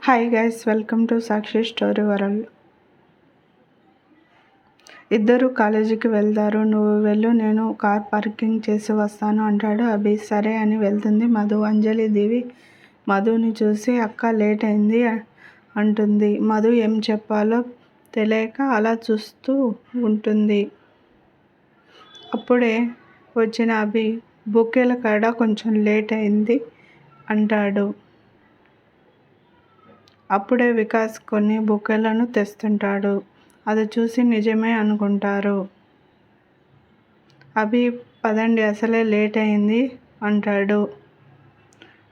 Hi guys, welcome to Sakshi story world. ఇద్దరు కాలేజీకి వెళ్తారు. నువ్వు వెళ్ళు, నేను కార్ పార్కింగ్ చేసి వస్తాను అంటాడు అభి. సరే అని వెళ్తుంది మధు. అంజలి దివి మధుని చూసి అక్క లేట్ అయింది అంటుంది. మధు ఏం చెప్పాలో తెలియక అలా చూస్తూ ఉంటుంది. అప్పుడే వచ్చిన అభి బొకేల కాడ కొంచెం లేట్ అయింది అంటాడు. అప్పుడే వికాస్ కొన్ని బొకేలను తెస్తుంటాడు. అది చూసి నిజమే అనుకుంటారు. అభి పదండి, అసలే లేట్ అయింది అంటాడు.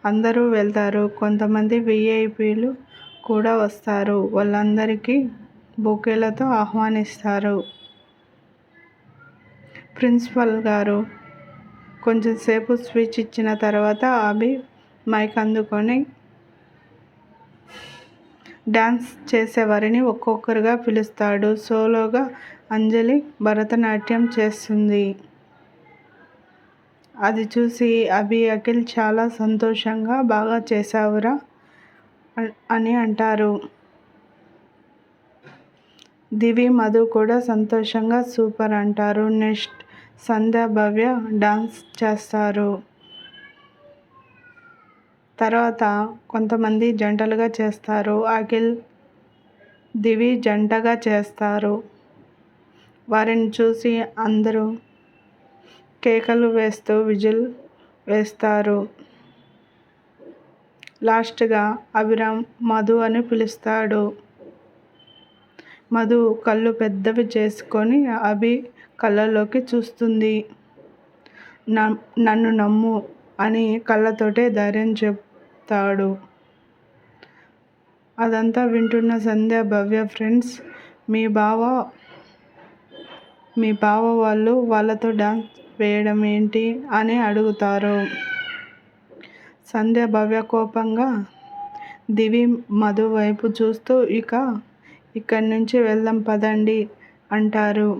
అందరూ వెళ్తారు. కొంతమంది విఐపీలు కూడా వస్తారు. వాళ్ళందరికీ బొకేలతో ఆహ్వానిస్తారు. ప్రిన్సిపల్ గారు కొంచెంసేపు స్పీచ్ ఇచ్చిన తర్వాత అభి మైక్ అందుకొని డాన్స్ చేసేవారిని ఒక్కొక్కరుగా పిలుస్తాడు. సోలోగా అంజలి భరతనాట్యం చేస్తుంది. అది చూసి అభి, అఖిల్ చాలా సంతోషంగా బాగా చేశావురా అని అంటారు. దివి, మధు కూడా సంతోషంగా సూపర్ అంటారు. నెక్స్ట్ సంధ్య, భవ్య డాన్స్ చేస్తారు. తర్వాత కొంతమంది జంటలుగా చేస్తారు. అఖిల్, దివి జంటగా చేస్తారు. వారిని చూసి అందరూ కేకలు వేస్తూ విజిల్ వేస్తారు. లాస్ట్గా అభిరామ్ మధు అని పిలుస్తాడు. మధు కళ్ళు పెద్దవి చేసుకొని అభి కళ్ళలోకి చూస్తుంది. నన్ను నమ్ము అని కళ్ళతోటే ధైర్యం చెప్తాడు. అదంతా వింటున్న సంధ్య, భవ్య ఫ్రెండ్స్, మీ బావ వాళ్ళతో డాన్స్ వేయడం ఏంటి అని అడుగుతారు. సంధ్య, భవ్య కోపంగా దివి, మధు వైపు చూస్తూ ఇక్కడి నుంచి వెళ్దాం పదండి అంటారు.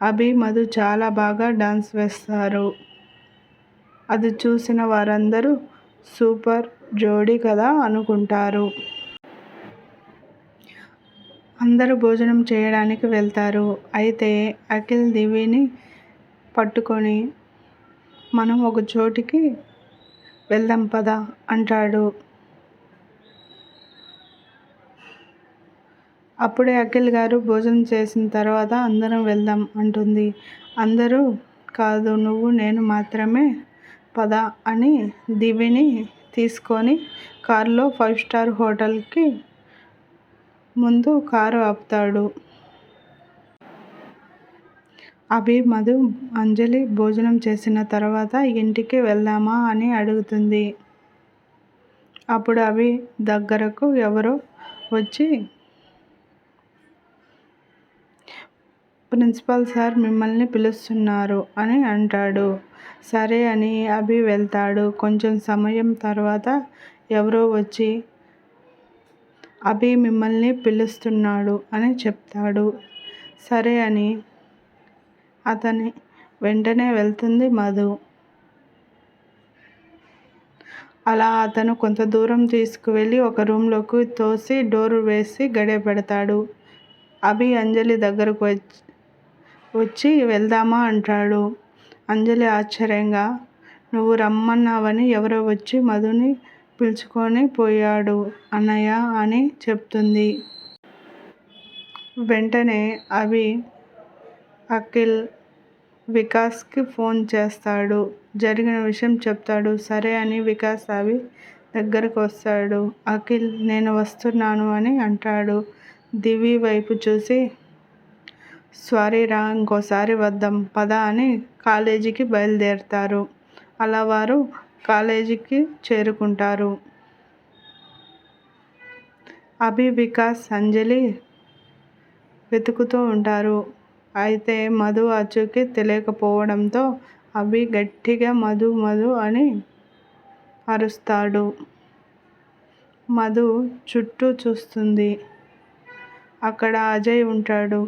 అభి, మధు చాలా బాగా డాన్స్ వేస్తారు. అది చూసిన వారందరూ సూపర్ జోడీ కదా అనుకుంటారు. అందరూ భోజనం చేయడానికి వెళ్తారు. అయితే అఖిల్ దివిని పట్టుకొని మనం ఒక చోటికి వెళ్దాం పద అంటాడు. అప్పుడే అఖిల్ గారు భోజనం చేసిన తర్వాత అందరం వెళ్దాం అంటుంది. అందరూ కాదు, నువ్వు నేను మాత్రమే పద అని దివిని తీసుకొని కారులో 5 స్టార్ హోటల్కి ముందు కారు ఆపుతాడు. అభి, మధు, అంజలి భోజనం చేసిన తర్వాత ఇంటికి వెళ్దామా అని అడుగుతుంది. అప్పుడు అభి దగ్గరకు ఎవరో వచ్చి ప్రిన్సిపల్ సార్ మిమ్మల్ని పిలుస్తున్నారు అని అంటాడు. సరే అని అభి వెళ్తాడు. కొంచెం సమయం తర్వాత ఎవరో వచ్చి అభి మిమ్మల్ని పిలుస్తున్నాడు అని చెప్తాడు. సరే అని అతని వెంటనే వెళ్తుంది మధు. అలా అతను కొంత దూరం తీసుకువెళ్ళి ఒక రూమ్లోకి తోసి డోర్ వేసి గడియ పెడతాడు. అభి అంజలి దగ్గరకు వచ్చి వెళ్దామా అంటాడు. అంజలి ఆశ్చర్యంగా, నువ్వు రమ్మన్నావని ఎవరో వచ్చి మధుని పిలుచుకొని పోయాడు అన్నయ్య అని చెప్తుంది. వెంటనే అభి అఖిల్, వికాస్కి ఫోన్ చేస్తాడు. జరిగిన విషయం చెప్తాడు. సరే అని వికాస్ అభి దగ్గరకు వస్తాడు. అఖిల్, నేను వస్తున్నాను అని అంటాడు. దివి వైపు చూసి, సారీరా, ఇంకోసారి వద్దాం పద అని కాలేజీకి బయలుదేరతారు. అలా వారు కాలేజీకి చేరుకుంటారు. అభి, వికాస్, అంజలి వెతుకుతూ ఉంటారు. అయితే మధు ఆచూకీ తెలియకపోవడంతో అభి గట్టిగా మధు మధు అని అరుస్తాడు. మధు చుట్టూ చూస్తుంది. అక్కడ అజయ్ ఉంటాడు.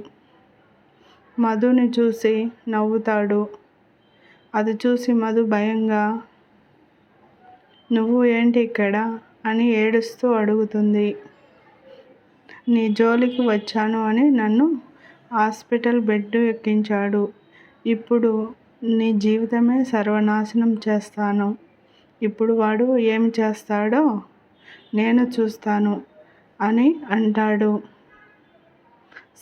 మధుని చూసి నవ్వుతాడు. అది చూసి మధు భయంగా, నువ్వు ఏంటి ఇక్కడ అని ఏడుస్తూ అడుగుతుంది. నీ జోలికి వచ్చాను అని నన్ను హాస్పిటల్ బెడ్ ఎక్కించాడు. ఇప్పుడు నీ జీవితమే సర్వనాశనం చేస్తాను. ఇప్పుడు వాడు ఏం చేస్తాడో నేను చూస్తాను అని అంటాడు.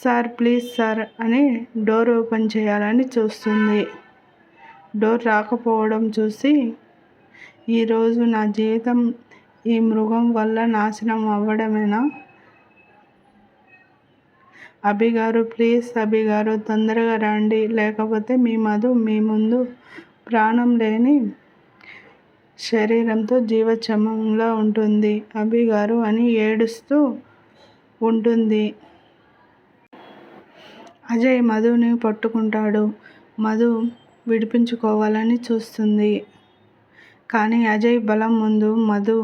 సార్ ప్లీజ్ సార్ అని డోర్ ఓపెన్ చేయాలని చూస్తుంది. డోర్ రాకపోవడం చూసి, ఈరోజు నా జీవితం ఈ మృగం వల్ల నాశనం అవ్వడమేనా? అభిగారు ప్లీజ్ అభిగారు తొందరగా రండి, లేకపోతే మీ మధు మీ ముందు ప్రాణం లేని శరీరంతో జీవచ్ఛవంలా ఉంటుంది అభిగారు అని ఏడుస్తూ ఉంటుంది. అజయ్ మధుని పట్టుకుంటాడు. మధు విడిపించుకోవాలని చూస్తుంది. కానీ అజయ్ బలం ముందు మధు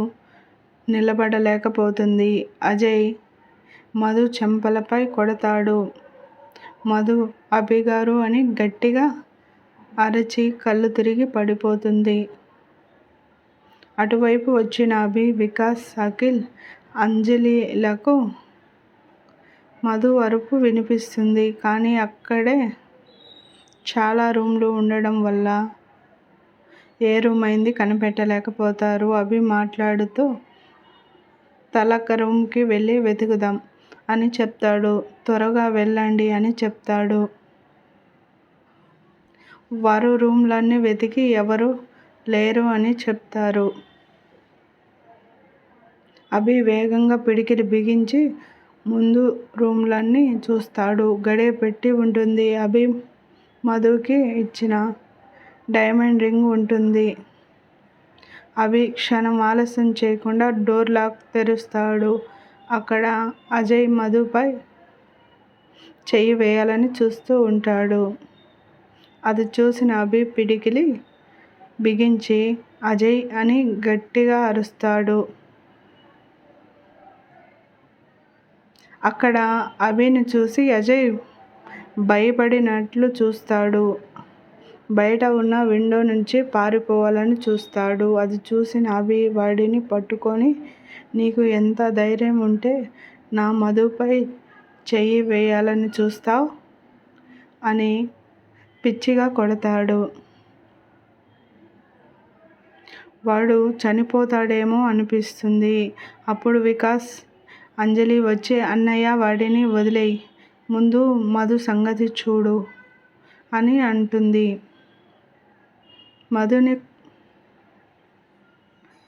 నిలబడలేకపోతుంది. అజయ్ మధు చెంపలపై కొడతాడు. మధు అభిగారు అని గట్టిగా అరచి కళ్ళు తిరిగి పడిపోతుంది. అటువైపు వచ్చిన అభి, వికాస్, అఖిల్, అంజలిలకు మధు అరుపు వినిపిస్తుంది. కానీ అక్కడే చాలా రూమ్లు ఉండడం వల్ల ఏ రూమ్ అయింది కనిపెట్టలేకపోతారు. అభి మాట్లాడుతూ తలక రూమ్కి వెళ్ళి వెతుకుదాం అని చెప్తాడు. త్వరగా వెళ్ళండి అని చెప్తాడు. వారు రూమ్లన్నీ వెతికి ఎవరు లేరు అని చెప్తారు. అభి వేగంగా పిడికిలి బిగించి ముందు రూమ్లన్నీ చూస్తాడు. గడియ పెట్టి ఉంటుంది. అభి మధుకి ఇచ్చిన డైమండ్ రింగ్ ఉంటుంది. అభి క్షణం ఆలస్యం చేయకుండా డోర్ లాక్ తెరుస్తాడు. అక్కడ అజయ్ మధుపై చెయ్యి వేయాలని చూస్తూ ఉంటాడు. అది చూసిన అభి పిడికిలి బిగించి అజయ్ అని గట్టిగా అరుస్తాడు. అక్కడ అభిని చూసి అజయ్ భయపడినట్లు చూస్తాడు. బయట ఉన్న విండో నుంచి పారిపోవాలని చూస్తాడు. అది చూసిన అభి వాడిని పట్టుకొని, నీకు ఎంత ధైర్యం ఉంటే నా మధుపై చెయ్యి వేయాలని చూస్తావ్ అని పిచ్చిగా కొడతాడు. వాడు చనిపోతాడేమో అనిపిస్తుంది. అప్పుడు వికాస్, అంజలి వచ్చి అన్నయ్య వాడిని వదిలేయ్, ముందు మధు సంగతి చూడు అని అంటుంది.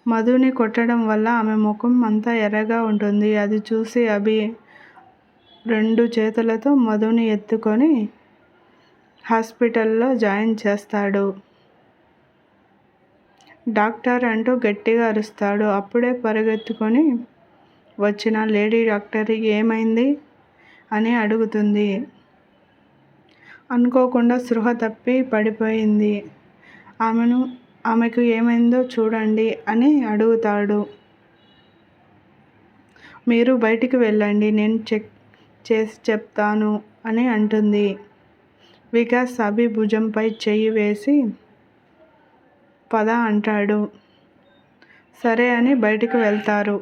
మధుని కొట్టడం వల్ల ఆమె ముఖం అంతా ఎర్రగా ఉంటుంది. అది చూసి అభి 2 చేతులతో మధుని ఎత్తుకొని హాస్పిటల్లో జాయిన్ చేస్తాడు. డాక్టర్ అంటూ గట్టిగా అరుస్తాడు. అప్పుడే పరిగెత్తుకొని వచ్చిన లేడీ డాక్టర్ ఏమైంది అని అడుగుతుంది. అనుకోకుండా స్పృహ తప్పి పడిపోయింది. ఆమెకు ఏమైందో చూడండి అని అడుగుతాడు. మీరు బయటికి వెళ్ళండి, నేను చెక్ చేసి చెప్తాను అని అంటుంది. వికాస్ అభి భుజంపై చెయ్యి వేసి పద అంటాడు. సరే అని బయటికి వెళ్తారు.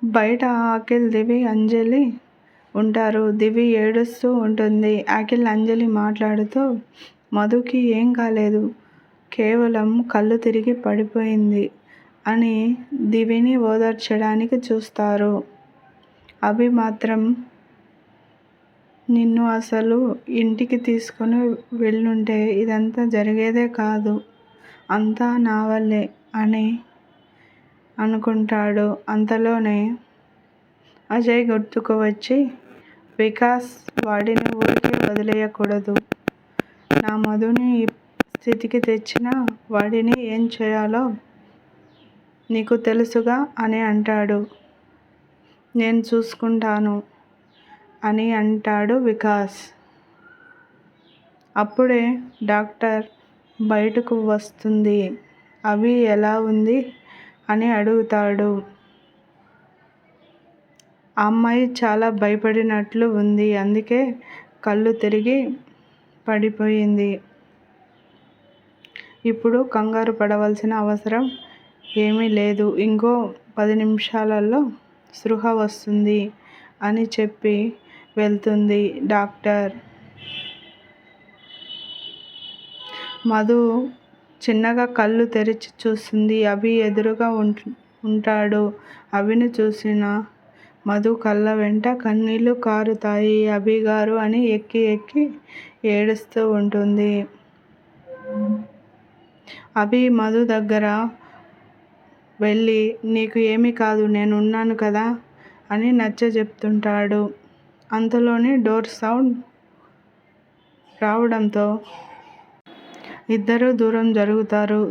బయట అఖిల్, దివి, అంజలి ఉంటారు. దివి ఏడుస్తూ ఉంటుంది. అఖిల్ అంజలి మాట్లాడుతూ మధుకి ఏం కాలేదు, కేవలం కళ్ళు తిరిగి పడిపోయింది అని దివిని ఓదార్చడానికి చూస్తారు. అభి మాత్రం నిన్ను అసలు ఇంటికి తీసుకొని వెళ్ళుంటే ఇదంతా జరిగేదే కాదు, అంతా నా వల్లే అని అనుకుంటాడు. అంతలోనే అజయ్ గుర్తుకు వచ్చి, వికాస్ వాడిని ఊరికే వదిలేయకూడదు, నా మధుని ఈ స్థితికి తెచ్చిన వాడిని ఏం చేయాలో నీకు తెలుసుగా అని అంటాడు. నేను చూసుకుంటాను అని అంటాడు వికాస్. అప్పుడే డాక్టర్ బయటకు వస్తుంది. అభి ఎలా ఉంది అని అడుగుతాడు. ఆ అమ్మాయి చాలా భయపడినట్లు ఉంది, అందుకే కళ్ళు తిరిగి పడిపోయింది. ఇప్పుడు కంగారు పడవలసిన అవసరం ఏమీ లేదు, ఇంకో 10 నిమిషాలలో స్పృహ వస్తుంది అని చెప్పి వెళ్తుంది. డాక్టర్ మధు చిన్నగా కళ్ళు తెరిచి చూస్తుంది. అభి ఎదురుగా ఉంటాడు. అభిని చూసిన మధు కళ్ళ వెంట కన్నీళ్లు కారుతాయి. అభి గారు అని ఎక్కి ఎక్కి ఏడుస్తూ ఉంటుంది. అభి మధు దగ్గర వెళ్ళి నీకు ఏమీ కాదు, నేను ఉన్నాను కదా అని నచ్చజెప్తుంటాడు. అంతలోనే డోర్ సౌండ్ రావడంతో ఇద్దరూ దూరం జరుగుతారు.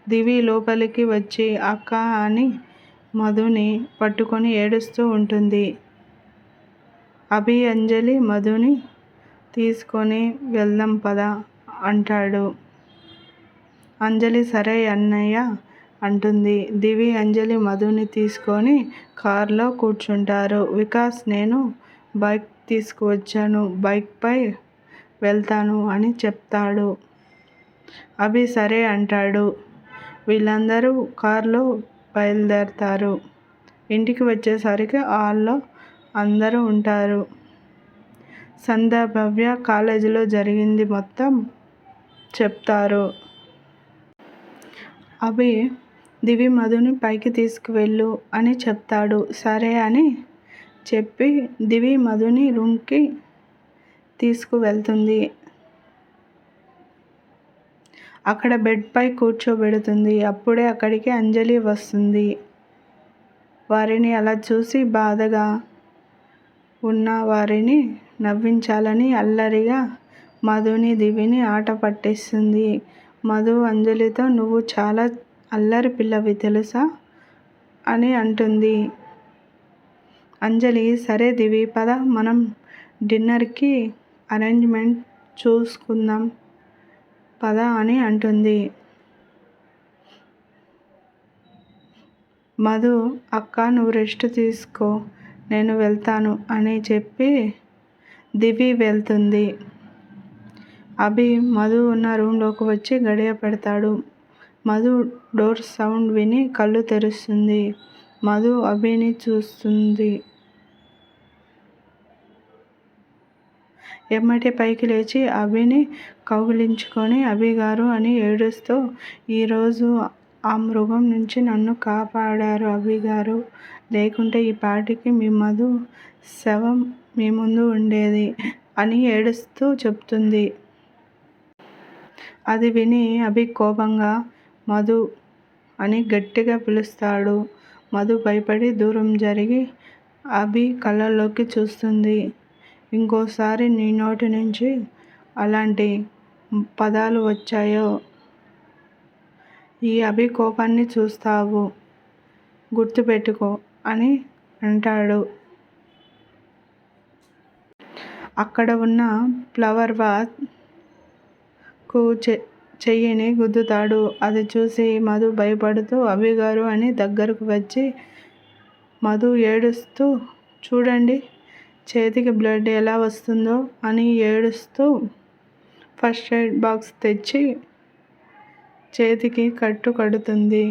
దివి లోపలికి వచ్చి అక్క అని మధుని పట్టుకొని ఏడుస్తూ ఉంటుంది. అభి అంజలి మధుని తీసుకొని వెళ్దాం పద అంటాడు. అంజలి సరే అన్నయ్య అంటుంది. దివి అంజలి మధుని తీసుకొని కారులో కూర్చుంటారు. వికాస్ నేను బైక్ తీసుకువచ్చాను, బైక్ పై వెళ్తాను అని చెప్తాడు. అభి సరే అంటాడు. వీళ్ళందరూ కారులో బయలుదేరతారు. ఇంటికి వచ్చేసరికి హాల్లో అందరూ ఉంటారు. సంధ్య భవ్య కాలేజీలో జరిగింది మొత్తం చెప్తారు. అభి దివి మధుని పైకి తీసుకువెళ్ళు అని చెప్తాడు. సరే అని చెప్పి దివి మధుని రూమ్కి తీసుకువెళ్తుంది. అక్కడ బెడ్ పై కూర్చోబెడుతుంది. అప్పుడే అక్కడికి అంజలి వస్తుంది. వారిని అలా చూసి బాధగా ఉన్న వారిని నవ్వించాలని అల్లరిగా మధుని దివిని ఆట పట్టిస్తుంది. మధు అంజలితో నువ్వు చాలా అల్లరి పిల్లవి తెలుసా అని అంటుంది. అంజలి సరే దివి పద మనం డిన్నర్కి అరేంజ్మెంట్ చూసుకుందాం పద అని అంటుంది. మధు అక్క నువ్వు రెస్ట్ తీసుకో నేను వెళ్తాను అని చెప్పి దివి వెళ్తుంది. అభి మధు ఉన్న రూమ్లోకి వచ్చి గడియ పెడతాడు. మధు డోర్ సౌండ్ విని కళ్ళు తెరుస్తుంది. మధు అభిని చూస్తుంది. ఎమ్మటే పైకి లేచి అభిని కౌగిలించుకొని అభి గారు అని ఏడుస్తూ ఈరోజు ఆ మృగం నుంచి నన్ను కాపాడారు అభి గారు, లేకుంటే ఈ పాటికి మీ మధు శవం మీ ముందు ఉండేది అని ఏడుస్తూ చెప్తుంది. అది విని అభి కోపంగా మధు అని గట్టిగా పిలుస్తాడు. మధు భయపడి దూరం జరిగి అభి కళ్ళల్లోకి చూస్తుంది. ఇంకోసారి నీ నోటి నుంచి అలాంటి పదాలు వచ్చాయో ఈ అభి కోపాన్ని చూస్తావు గుర్తుపెట్టుకో అని అంటాడు. అక్కడ ఉన్న ఫ్లవర్ వాజ్ కు చెయ్యిని గుద్దుతాడు. అది చూసి మధు భయపడుతూ అభి గారు అని దగ్గరకు వచ్చి మధు ఏడుస్తూ చూడండి చేతికి బ్లడ్ ఎలా వస్తుందో అని ఏడుస్తూ ఫస్ట్ ఎయిడ్ బాక్స్ తెచ్చి చేతికి కట్టు కడుతుంది.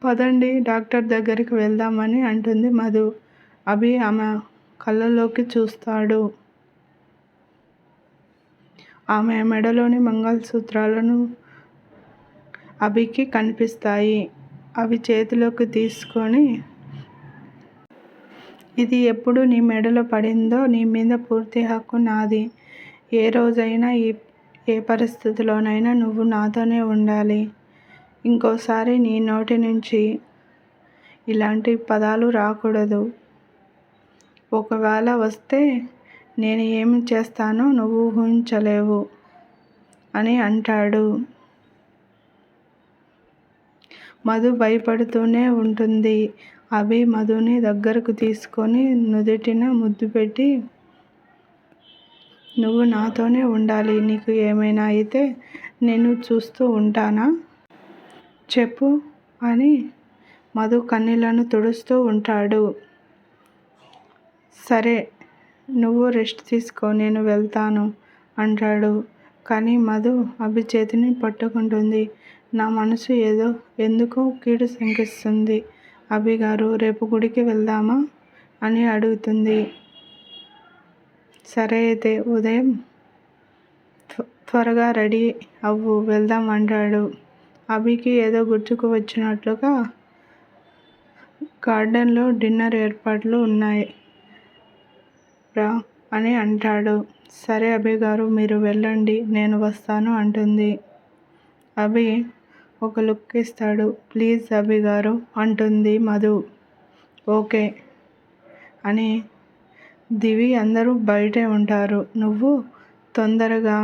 పదండి డాక్టర్ దగ్గరికి వెళ్దామని అంటుంది మధు. అభి ఆమె కళ్ళల్లోకి చూస్తాడు. ఆమె మెడలోని మంగళసూత్రాలను అభికి కనిపిస్తాయి. అవి చేతిలోకి తీసుకొని ఇది ఎప్పుడు నీ మెడలో పడిందో నీ మీద పూర్తి హక్కు నాది. ఏ రోజైనా ఏ పరిస్థితిలోనైనా నువ్వు నాతోనే ఉండాలి. ఇంకోసారి నీ నోటి నుంచి ఇలాంటి పదాలు రాకూడదు. ఒకవేళ వస్తే నేను ఏమి చేస్తానో నువ్వు ఊహించలేవు అని అంటాడు. మధు భయపడుతూనే ఉంటుంది. అభి మధుని దగ్గరకు తీసుకొని నుదుటిన ముద్దు పెట్టి నువ్వు నాతోనే ఉండాలి. నీకు ఏమైనా అయితే నేను చూస్తూ ఉంటానా చెప్పు అని మధు కన్నీళ్లను తుడుస్తూ ఉంటాడు. సరే నువ్వు రెస్ట్ తీసుకో నేను వెళ్తాను అంటాడు. కానీ మధు అభి చేతిని పట్టుకుంటుంది. నా మనసు ఎందుకో కీడు శంకిస్తుంది. అభిగారు, రేపు గుడికి వెళ్దామా అని అడుగుతుంది. సరే అయితే ఉదయం త్వరగా రెడీ అవ్వు, వెళ్దాం అంటాడు. అభికి ఏదో గుర్తుకు వచ్చినట్లుగా గార్డెన్లో డిన్నర్ ఏర్పాట్లు ఉన్నాయి రా అని అంటాడు. సరే అభిగారు, మీరు వెళ్ళండి, నేను వస్తాను అంటుంది. అభి ఒక లుక్ ఇస్తాడు. ప్లీజ్ అభిగారు అంటుంది మధు. ఓకే అని దివి అందరూ బయటే ఉంటారు. నువ్వు తొందరగా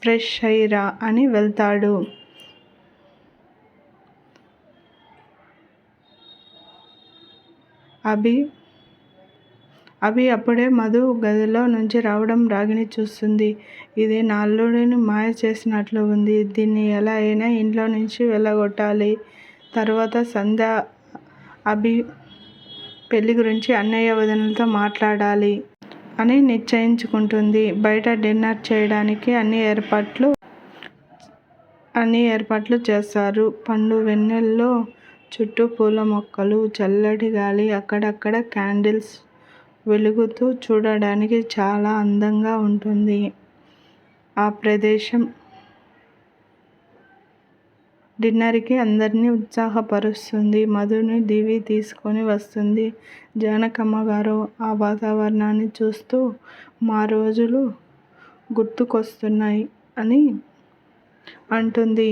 ఫ్రెష్ అయ్యిరా అని వెళ్తాడు. అభి అప్పుడే మధు గదిలో నుంచి రావడం రాగిణి చూస్తుంది. ఇది నా అల్లుడిని మాయ చేసినట్లు ఉంది. దీన్ని ఎలా అయినా ఇంట్లో నుంచి వెళ్ళగొట్టాలి. తర్వాత సంధ్య అభి పెళ్లి గురించి అన్నయ్య వదినలతో మాట్లాడాలి అని నిశ్చయించుకుంటుంది. బయట డిన్నర్ చేయడానికి అన్ని ఏర్పాట్లు చేస్తారు. పండు వెన్నెల్లో చుట్టూ పూల మొక్కలు, చల్లటి గాలి, అక్కడక్కడ క్యాండిల్స్ వెలుగుతూ చూడడానికి చాలా అందంగా ఉంటుంది ఆ ప్రదేశం. డిన్నర్కి అందరినీ ఉత్సాహపరుస్తుంది. మధుని దివి తీసుకొని వస్తుంది. జానకమ్మ గారు ఆ వాతావరణాన్ని చూస్తూ మా రోజులు గుర్తుకొస్తున్నాయి అని అంటుంది.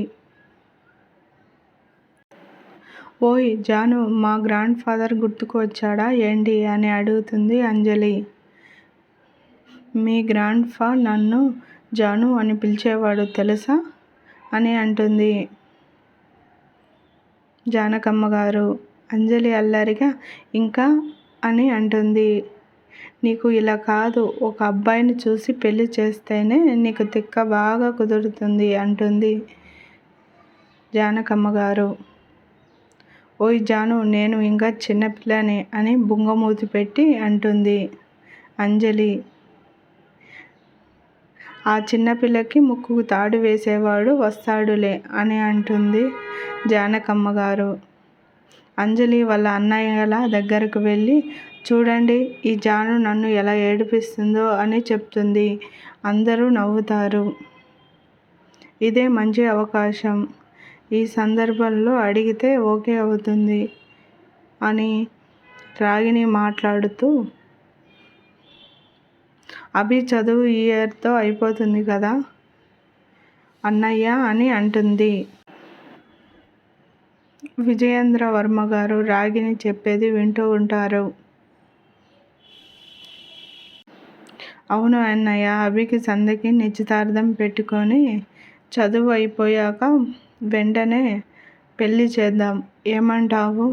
ఓయ్ జాను, మా గ్రాండ్ ఫాదర్ గుర్తుకు వచ్చాడా ఏంటి అని అడుగుతుంది అంజలి. మీ గ్రాండ్ ఫా నన్ను జాను అని పిలిచేవాడు తెలుసా అని అంటుంది జానకమ్మ గారు. అంజలి అల్లరిగా ఇంకా అని అంటుంది. నీకు ఇలా కాదు, ఒక అబ్బాయిని చూసి పెళ్లి చేస్తేనే నీకు తిక్క బాగా కుదురుతుంది అంటుంది జానకమ్మ గారు. ఓయ్ జాను, నేను ఇంకా చిన్నపిల్లనే అని బుంగమూతి పెట్టి అంటుంది అంజలి. ఆ చిన్నపిల్లకి ముక్కుకు తాడు వేసేవాడు వస్తాడులే అని అంటుంది జానకమ్మ గారు. అంజలి వాళ్ళ అన్నయ్యల దగ్గరకు వెళ్ళి, చూడండి ఈ జాను నన్ను ఎలా ఏడిపిస్తుందో అని చెప్తుంది. అందరూ నవ్వుతారు. ఇదే మంచి అవకాశం, ఈ సందర్భంలో అడిగితే ఓకే అవుతుంది అని రాగిణి మాట్లాడుతూ, అభి చదువు ఈ ఇయర్తో అయిపోతుంది కదా అన్నయ్య అని అంటుంది. విజయేంద్ర వర్మ గారు రాగిణి చెప్పేది వింటూ ఉంటారు. అవును అన్నయ్య, అభికి సంధ్యకి నిశ్చితార్థం పెట్టుకొని చదువు అయిపోయాక వెంటనే పెళ్లి చేద్దాం, ఏమంటావు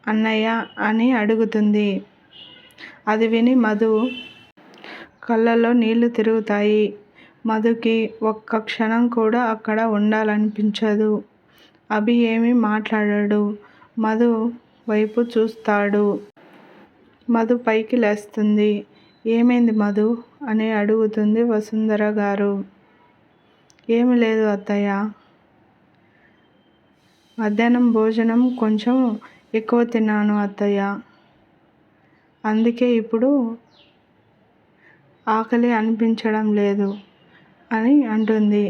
అన్నయ్య అని అడుగుతుంది. అది విని మధు కళ్ళలో నీళ్లు తిరుగుతాయి. మధుకి ఒక్క క్షణం కూడా అక్కడ ఉండాలనిపించదు. అభి ఏమీ మాట్లాడడు. మధు వైపు చూస్తాడు. మధు పైకి లేస్తుంది. ఏమైంది మధు అని అడుగుతుంది వసుంధర గారు. ఏమీ లేదు అత్తయ్య, మధ్యాహ్నం భోజనం కొంచెం ఎక్కువ తిన్నాను అత్తయ్య, అందుకే ఇప్పుడు ఆకలి అనిపించడం లేదు అని అంటుంది.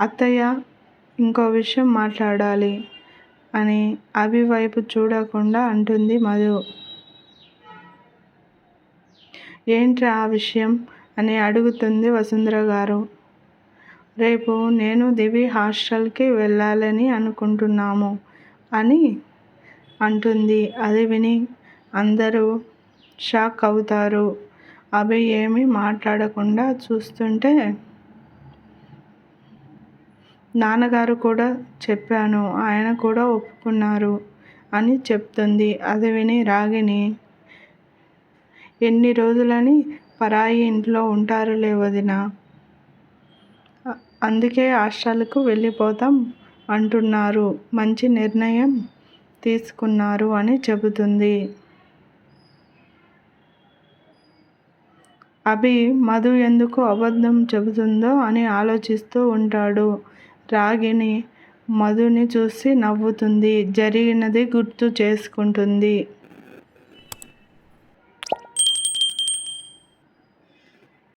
అత్తయ్య, ఇంకో విషయం మాట్లాడాలి అని అభి వైపు చూడకుండా అంటుంది మధు. ఏంట్రా ఆ విషయం అని అడుగుతుంది వసుంధర గారు. రేపు నేను దివి హాస్టల్కి వెళ్ళాలని అనుకుంటున్నాము అని అంటుంది. అది విని అందరూ షాక్ అవుతారు. అభి ఏమీ మాట్లాడకుండా చూస్తుంటే, నాన్నగారు కూడా చెప్పాను, ఆయన కూడా ఒప్పుకున్నారు అని చెప్తుంది. అది విని రాగిణి, ఎన్ని రోజులని పరాయి ఇంట్లో ఉంటారులే వదినా, అందుకే హాస్టల్కు వెళ్ళిపోతాం అంటున్నారు, మంచి నిర్ణయం తీసుకున్నారు అని చెబుతుంది. అభి మధు ఎందుకు అబద్ధం చెబుతుందో అని ఆలోచిస్తూ ఉంటాడు. రాగిణి మధుని చూసి నవ్వుతుంది. జరిగినది గుర్తు చేసుకుంటుంది.